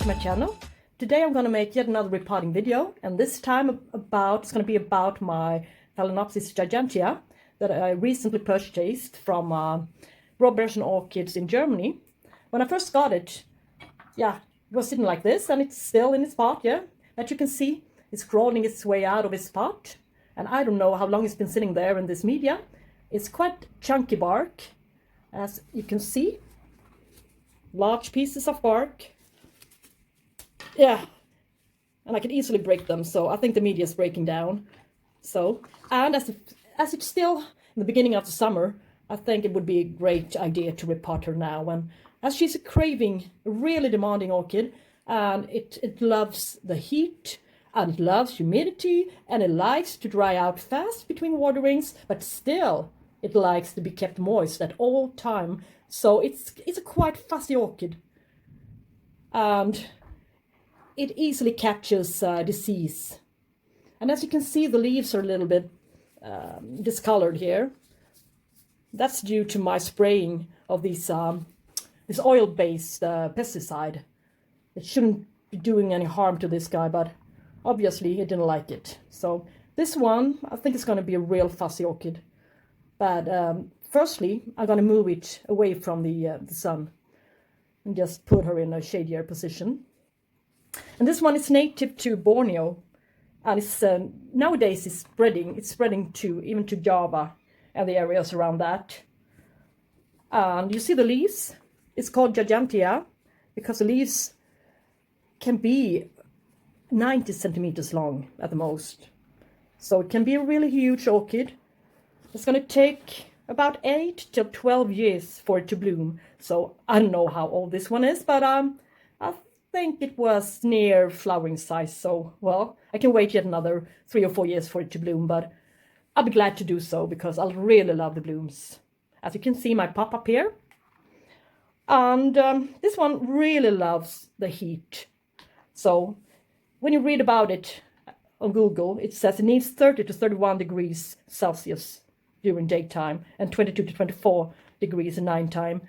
to my channel. Today I'm going to make yet another repotting video, and this time it's going to be about my Phalaenopsis gigantea that I recently purchased from Großräschener Orchids in Germany. When I first got it, it was sitting like this, and it's still in its pot, As you can see, it's crawling its way out of its pot, and I don't know how long it's been sitting there in this media. It's quite chunky bark, as you can see. Large pieces of bark. And I could easily break them, so I think the media is breaking down. So, and as it's still in the beginning of the summer, I think it would be a great idea to repot her now. And as she's a really demanding orchid, and it loves the heat, and it loves humidity, and it likes to dry out fast between waterings, but still it likes to be kept moist at all time. So it's a quite fussy orchid, and it easily catches disease. And as you can see, the leaves are a little bit discolored here. That's due to my spraying of this oil-based pesticide. It shouldn't be doing any harm to this guy, but obviously he didn't like it. So this one, I think it's going to be a real fussy orchid. But firstly, I'm going to move it away from the sun and just put her in a shadier position. And this one is native to Borneo, and it's nowadays it's spreading to even to Java and the areas around that. And you see the leaves? It's called gigantea because the leaves can be 90 centimeters long at the most. So it can be a really huge orchid. It's going to take about 8 to 12 years for it to bloom. So I don't know how old this one is, but I think it was near flowering size. So, well, I can wait yet another 3 or 4 years for it to bloom, but I'll be glad to do so because I really love the blooms. As you can see, my pop-up here. And this one really loves the heat. So when you read about it on Google, it says it needs 30 to 31 degrees Celsius during daytime and 22 to 24 degrees at nighttime.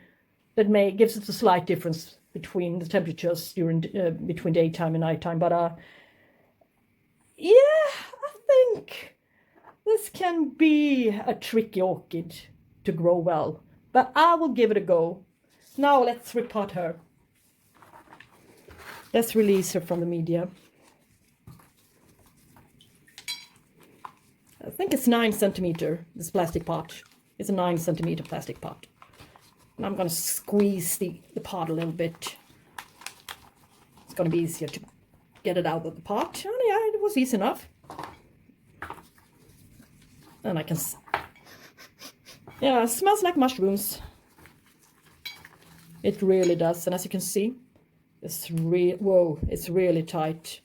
That gives us a slight difference between the temperatures during between daytime and nighttime. But I think this can be a tricky orchid to grow well. But I will give it a go. Now let's repot her. Let's release her from the media. I think it's 9 centimeter, this plastic pot. It's a 9 centimeter plastic pot. And I'm going to squeeze the pot a little bit. It's going to be easier to get it out of the pot. Oh yeah, it was easy enough. And I can... it smells like mushrooms. It really does. And as you can see, it's really tight.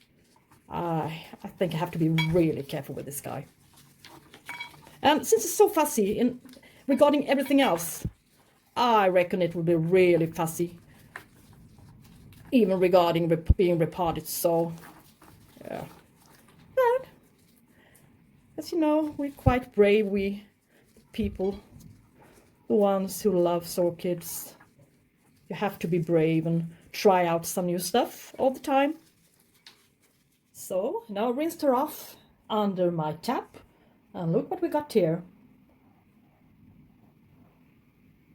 I think I have to be really careful with this guy. And since it's so fussy regarding everything else, I reckon it will be really fussy, even regarding being repotted. So, yeah. But, as you know, we're quite brave, we people, the ones who love orchids. You have to be brave and try out some new stuff all the time. So, now I rinsed her off under my tap. And look what we got here.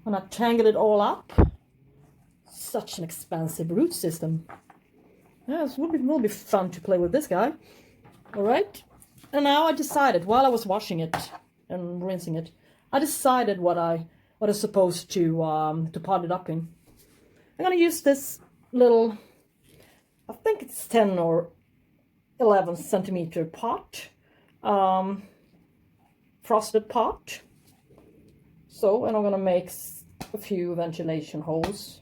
And I tangled it all up. Such an expansive root system. Yes, it will be fun to play with this guy. Alright. And now I decided, while I was washing it and rinsing it, I decided what I was supposed to pot it up in. I'm going to use this little, I think it's 10 or 11 centimeter pot. Frosted pot. So, and I'm gonna make a few ventilation holes.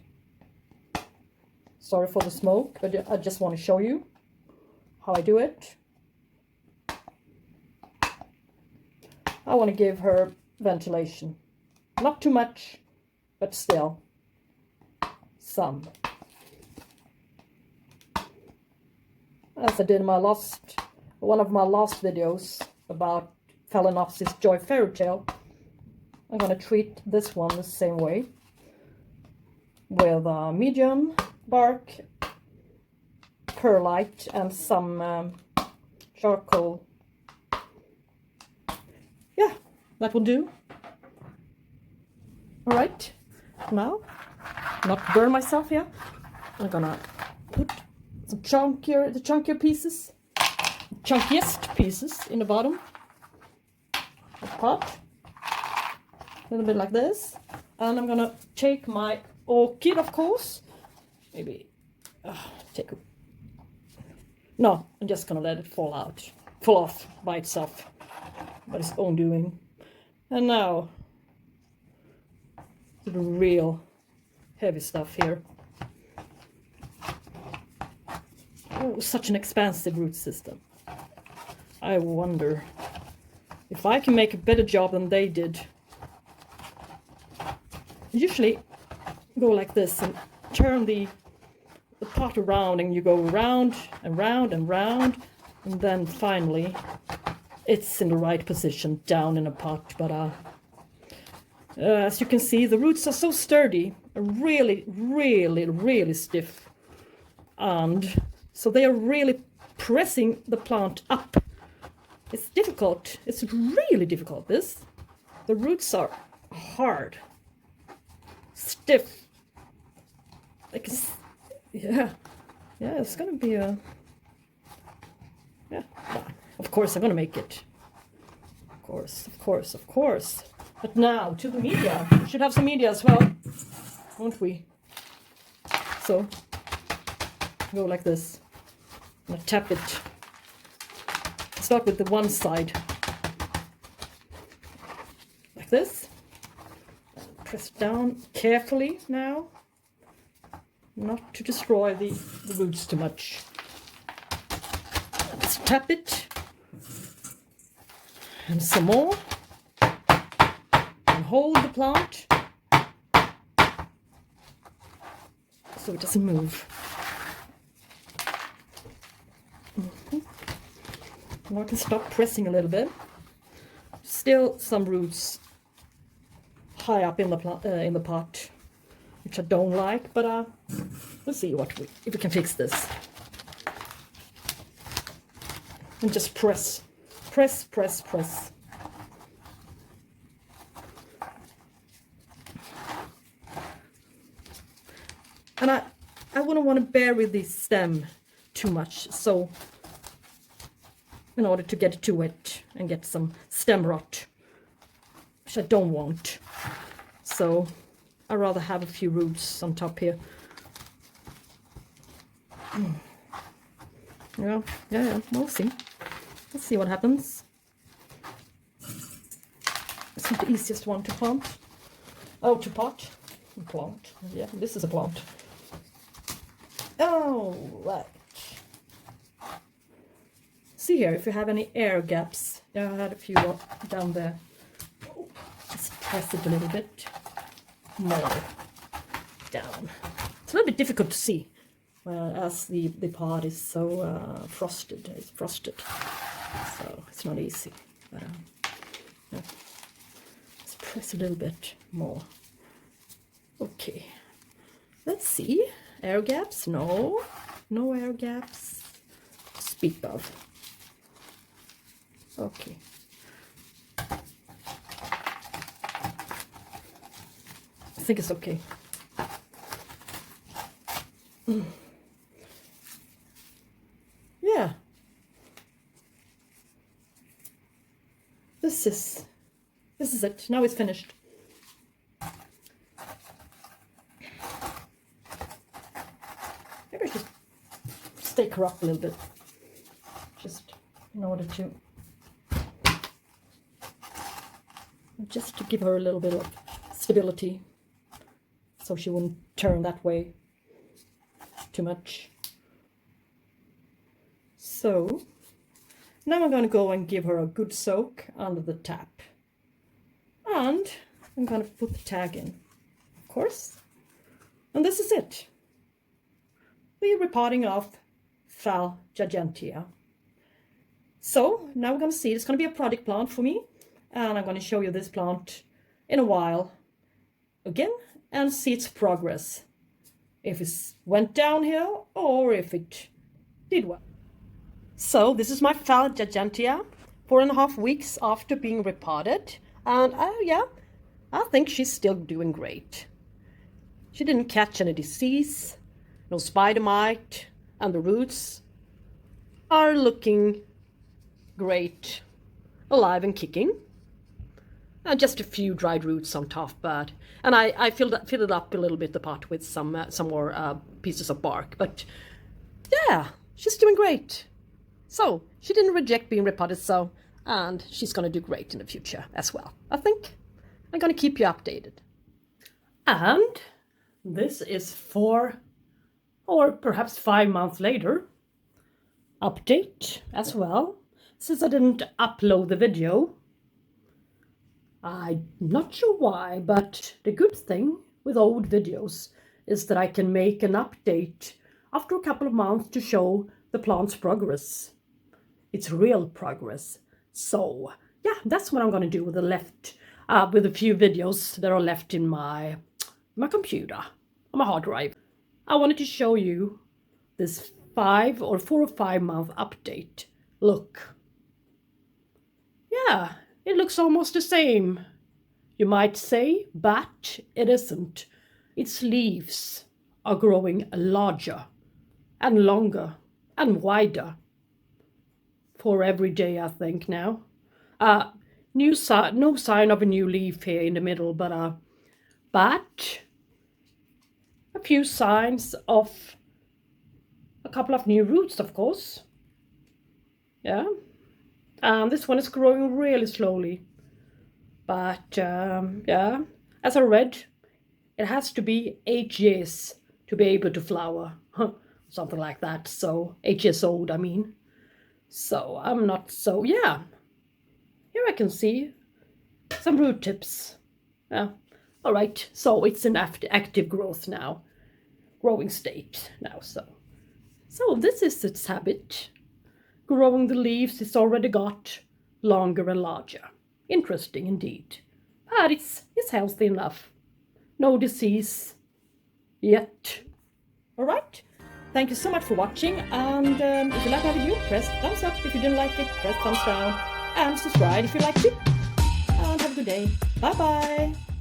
Sorry for the smoke, but I just want to show you how I do it. I want to give her ventilation. Not too much, but still some. As I did in one of my last videos about Phalaenopsis joy fairy tale, I'm going to treat this one the same way with medium bark perlite and some charcoal. Yeah, that will do. All right, now, not burn myself here, I'm gonna put some the chunkier pieces, chunkiest pieces in the bottom of the pot. A little bit like this. And I'm gonna take my orchid, of course. Maybe take a... No, I'm just gonna let it fall off by itself, by its own doing. And now, the real heavy stuff here. Oh, such an expansive root system. I wonder if I can make a better job than they did. Usually go like this and turn the pot around, and you go round and round and round, and then finally it's in the right position down in a pot. But as you can see, the roots are so sturdy, really, really, really stiff, and so they are really pressing the plant up. It's difficult. It's really difficult. The roots are hard, stiff. Like, yeah, it's gonna be a, yeah. Of course, I'm gonna make it. Of course. But now to the media. We should have some media as well, won't we? So go like this. I'm gonna tap it. Start with the one side, like this. Press down carefully now, not to destroy the roots too much. Let's tap it, and some more, and hold the plant so it doesn't move. Now I can stop pressing a little bit. Still some roots high up in the pot, which I don't like, but we'll see if we can fix this. And just press. And I wouldn't want to bury the stem too much, so in order to get it too wet and get some stem rot, which I don't want. So I'd rather have a few roots on top here. Yeah, we'll see. Let's see what happens. It's not the easiest one to plant. Oh, to pot. Plant. Yeah, this is a plant. Oh, right. See here if you have any air gaps. Yeah, I had a few down there. Just press it a little bit more down. It's a little bit difficult to see as the pot is so frosted. It's frosted, so it's not easy. But yeah. Let's press a little bit more. Okay. Let's see. Air gaps? No air gaps to speak of. Okay. I think it's okay. Yeah. This is it. Now it's finished. Maybe I should stake her up a little bit, just in order to give her a little bit of stability, so she wouldn't turn that way too much. So now I'm going to go and give her a good soak under the tap, and I'm going to put the tag in, of course, and this is it. The repotting of P.gigantea. So now we're going to see, it's going to be a project plant for me, and I'm going to show you this plant in a while again and see its progress. If it went downhill or if it did well. So this is my P.gigantea, 4.5 weeks after being repotted. And yeah, I think she's still doing great. She didn't catch any disease, no spider mite, and the roots are looking great, alive and kicking. And just a few dried roots on top, but I filled it up a little bit, the pot, with some more pieces of bark. But yeah, she's doing great. So she didn't reject being repotted, and she's gonna do great in the future as well. I think I'm gonna keep you updated. And this is 4 or perhaps 5 months later update as well. Since I didn't upload the video, I'm not sure why, but the good thing with old videos is that I can make an update after a couple of months to show the plant's progress. It's real progress. So yeah, that's what I'm going to do with with a few videos that are left in my computer, on my hard drive. I wanted to show you this 4 or 5 month update. Look. Yeah, it looks almost the same, you might say, but it isn't. Its leaves are growing larger and longer and wider for every day, I think, now. No sign of a new leaf here in the middle, but a few signs of a couple of new roots, of course. Yeah. This one is growing really slowly. But yeah, as I read, it has to be 8 years to be able to flower. Something like that. So 8 years old, I mean. So I'm not so, yeah. Here I can see some root tips. Yeah. All right. So it's in active growth now. Growing state now. So this is its habit. Growing the leaves it's already got longer and larger. Interesting indeed. But it's healthy enough. No disease yet. All right. Thank you so much for watching. And if you like my video, press thumbs up. If you didn't like it, press thumbs down. And subscribe if you like to. And have a good day. Bye bye.